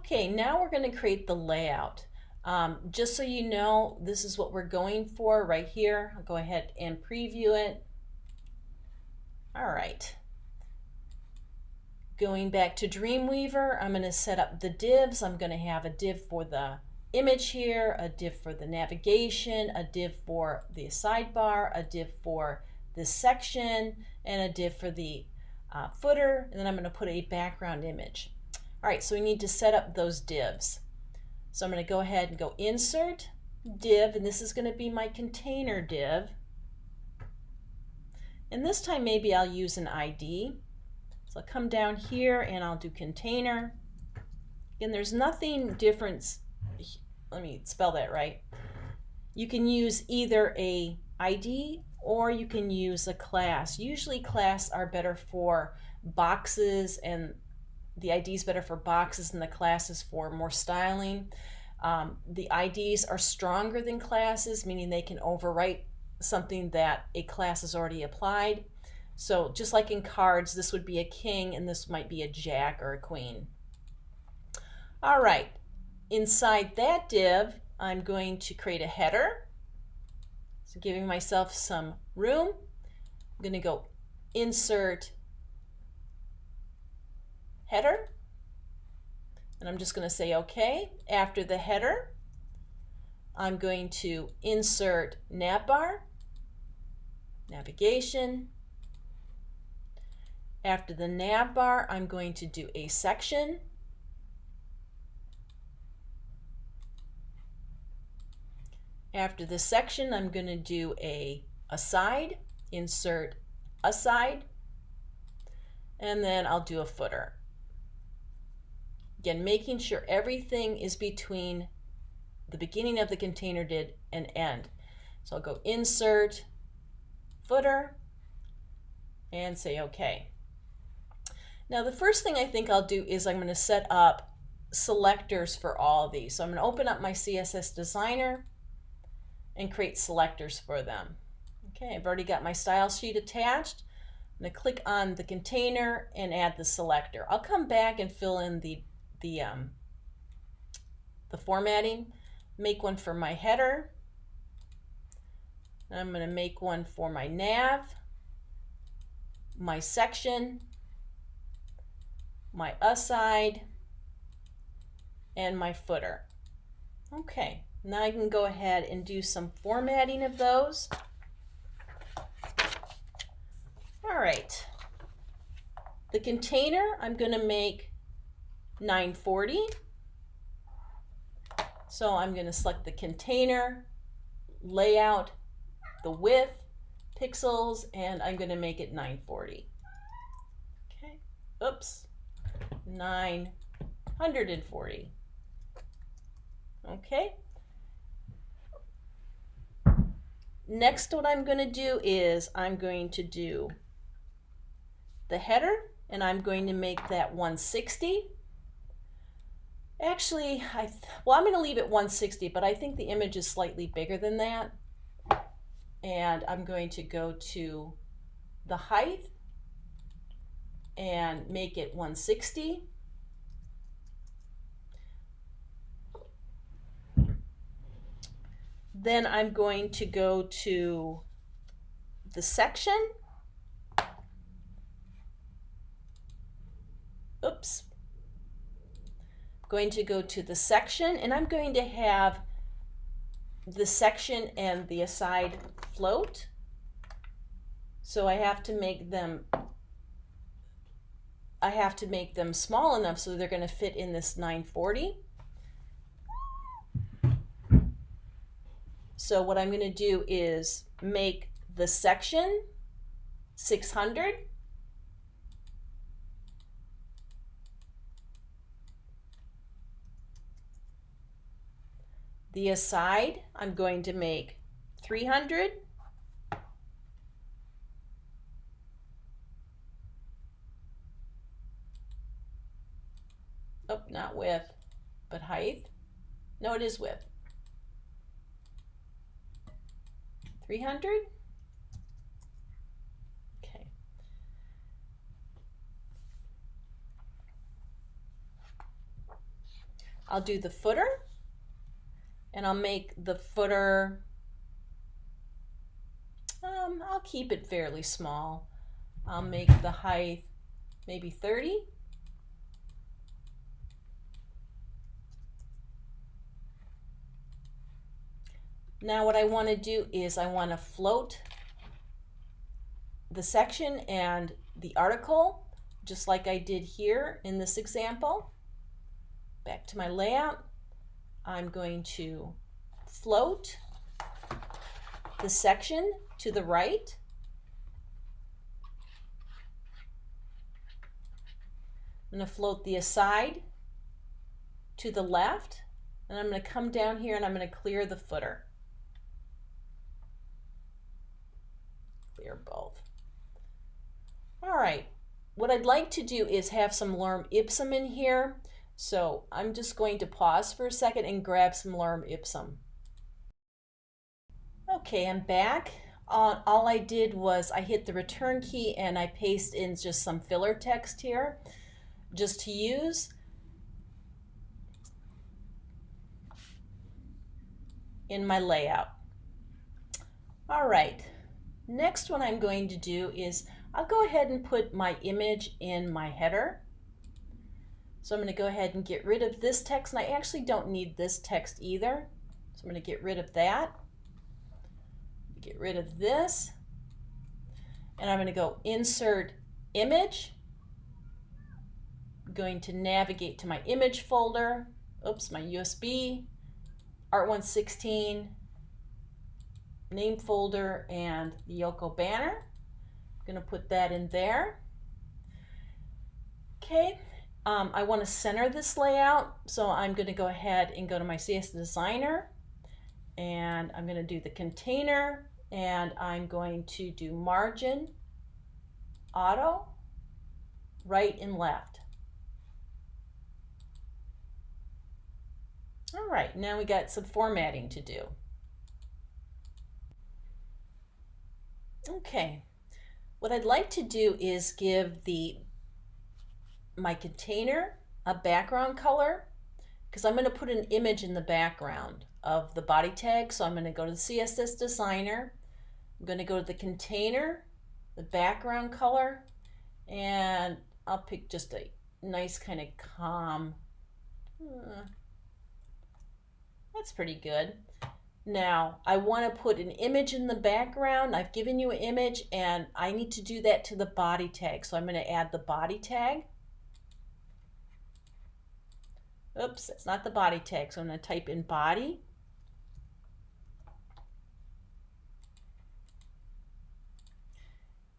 Okay, now we're going to create the layout. Just so you know, this is what we're going for right here. I'll go ahead and preview it. All right. Going back to Dreamweaver, I'm going to set up the divs. I'm going to have a div for the image here, a div for the navigation, a div for the sidebar, a div for this section, and a div for the footer, and then I'm going to put a background image. All right, so we need to set up those divs. So I'm going to go ahead and go Insert, Div, and this is going to be my container div. And this time maybe I'll use an ID. So I'll come down here and I'll do container. Again, there's nothing different. Let me spell that right. You can use either a ID or you can use a class. Usually class are better for boxes, and the ID is better for boxes and the class is for more styling. The IDs are stronger than classes, meaning they can overwrite something that a class has already applied. So just like in cards, this would be a king and this might be a jack or a queen. All right, inside that div, I'm going to create a header. So giving myself some room. I'm going to go Insert, Header, and I'm just going to say OK. After the header, I'm going to insert Nav Bar Navigation. After the nav bar, I'm going to do a section. After the section, I'm going to do a aside, insert aside, and then I'll do a footer. Again, making sure everything is between the beginning of the container div and end. So I'll go Insert, Footer, and say OK. Now the first thing I think I'll do is I'm going to set up selectors for all of these. So I'm going to open up my CSS Designer and create selectors for them. Okay, I've already got my style sheet attached. I'm going to click on the container and add the selector. I'll come back and fill in the formatting. Make one for my header. I'm going to make one for my nav, my section, my aside, and my footer. Okay, now I can go ahead and do some formatting of those. All right, the container I'm going to make 940. So I'm going to select the container, layout, the width, pixels, and I'm going to make it 940. Okay, oops, 940. Okay. Next, what I'm going to do is I'm going to do the header, and I'm going to make that 160. Actually, I'm going to leave it 160, but I think the image is slightly bigger than that. And I'm going to go to the height and make it 160. Then I'm going to go to the section. Oops. Going to go to the section, and I'm going to have the section and the aside float. So I have to make them small enough so they're going to fit in this 940. So what I'm going to do is make the section 600. The aside, I'm going to make 300. Oh, not width, but height. No, it is width. 300. Okay. I'll do the footer, and I'll make the footer, I'll keep it fairly small. I'll make the height maybe 30. Now what I want to do is I want to float the section and the article just like I did here in this example. Back to my layout, I'm going to float the section to the right. I'm going to float the aside to the left, and I'm going to come down here and I'm going to clear the footer. Clear both. All right, what I'd like to do is have some lorem ipsum in here, so I'm just going to pause for a second and grab some lorem ipsum. Okay, I'm back. All I did was I hit the return key and I paste in just some filler text here just to use. In my layout. All right, next one I'm going to do is I'll go ahead and put my image in my header. So I'm going to go ahead and get rid of this text, and I actually don't need this text either. So I'm going to get rid of that. Get rid of this, and I'm going to go insert image. I'm going to navigate to my image folder. Oops, my USB, Art116, name folder, and the Yoko banner. I'm going to put that in there. Okay, I want to center this layout, so I'm going to go ahead and go to my CS Designer, and I'm going to do the container, and I'm going to do margin, auto, right and left. All right, now we got some formatting to do. Okay, what I'd like to do is give my container a background color, because I'm going to put an image in the background of the body tag. So I'm going to go to the CSS Designer. I'm going to go to the container, the background color, and I'll pick just a nice kind of calm. That's pretty good. Now I want to put an image in the background. I've given you an image and I need to do that to the body tag. So I'm going to add the body tag. Oops, that's not the body tag. So I'm going to type in body.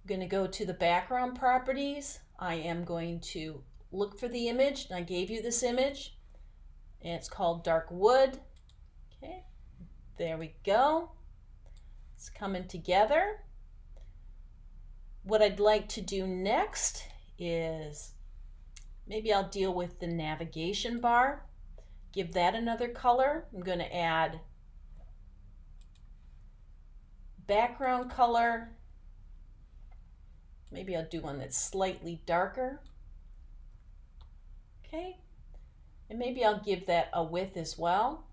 I'm going to go to the background properties. I am going to look for the image. I gave you this image and it's called dark wood. Okay. There we go. It's coming together. What I'd like to do next is maybe I'll deal with the navigation bar. Give that another color. I'm going to add background color. Maybe I'll do one that's slightly darker. Okay. And maybe I'll give that a width as well.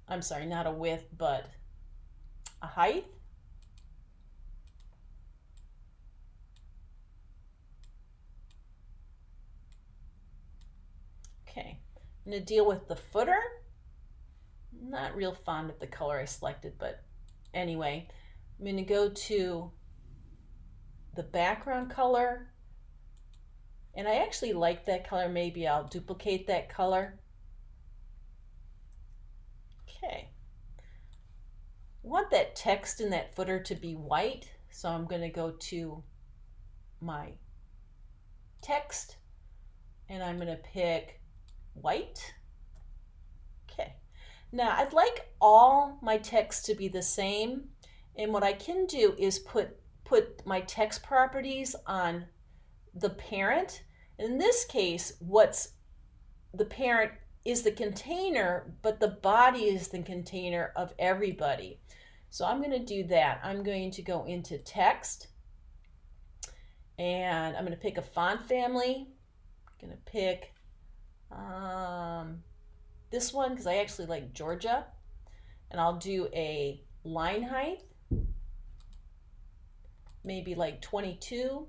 I'm sorry, not a width, but a height. Okay, I'm going to deal with the footer. I'm not real fond of the color I selected, but anyway, I'm going to go to the background color. And I actually like that color. Maybe I'll duplicate that color. Okay. I want that text in that footer to be white, so I'm going to go to my text and I'm going to pick white. Okay. Now I'd like all my text to be the same, and what I can do is put my text properties on the parent. In this case, what's the parent is the container, but the body is the container of everybody. So I'm going to do that. I'm going to go into text and I'm going to pick a font family. I'm going to pick this one because I actually like Georgia. And I'll do a line height, maybe like 22.